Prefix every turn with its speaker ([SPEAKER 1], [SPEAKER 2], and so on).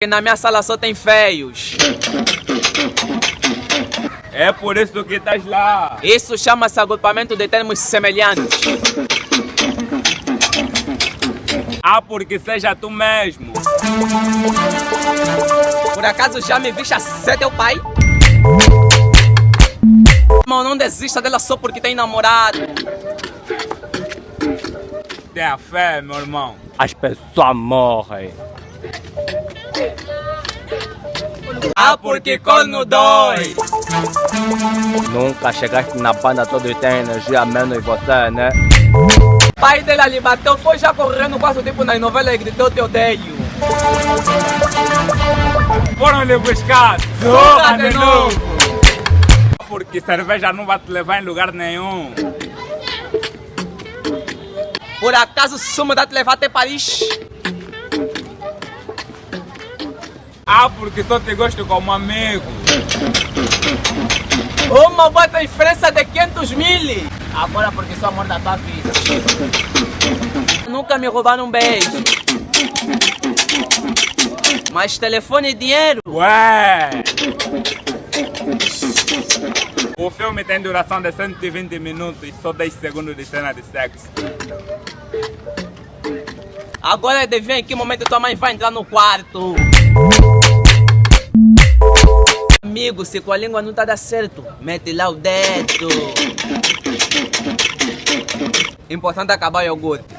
[SPEAKER 1] Que na minha sala só tem feios.
[SPEAKER 2] É por isso que estás lá.
[SPEAKER 1] Isso chama-se agrupamento de termos semelhantes.
[SPEAKER 2] Ah, porque seja tu mesmo.
[SPEAKER 1] Por acaso já me viste a ser teu pai? Irmão, não desista dela só porque tem namorado.
[SPEAKER 2] Tenha fé, meu irmão.
[SPEAKER 3] As pessoas morrem.
[SPEAKER 1] Ah, porque corno dói.
[SPEAKER 3] Nunca chegaste na banda, todos têm energia, menos você, né?
[SPEAKER 1] Pai dela lhe bateu, foi já correndo quase tipo nas novelas e gritou te odeio.
[SPEAKER 2] Foram lhe buscar.
[SPEAKER 1] Zorra de novo.
[SPEAKER 2] Porque cerveja não vai te levar em lugar nenhum.
[SPEAKER 1] Por acaso Sumo dá te levar até Paris?
[SPEAKER 2] Ah, porque só te gosto como amigo.
[SPEAKER 1] Uma boa diferença de 500 mil. Agora porque sou amor da tua vida. Nunca me roubaram um beijo. Mas telefone e dinheiro?
[SPEAKER 2] Ué! O filme tem duração de 120 minutos e só 10 segundos de cena de sexo.
[SPEAKER 1] Agora adivinha em que momento tua mãe vai entrar no quarto. Amigo, se com a língua não tá dando certo, mete lá o dedo. Importante é acabar o iogurte.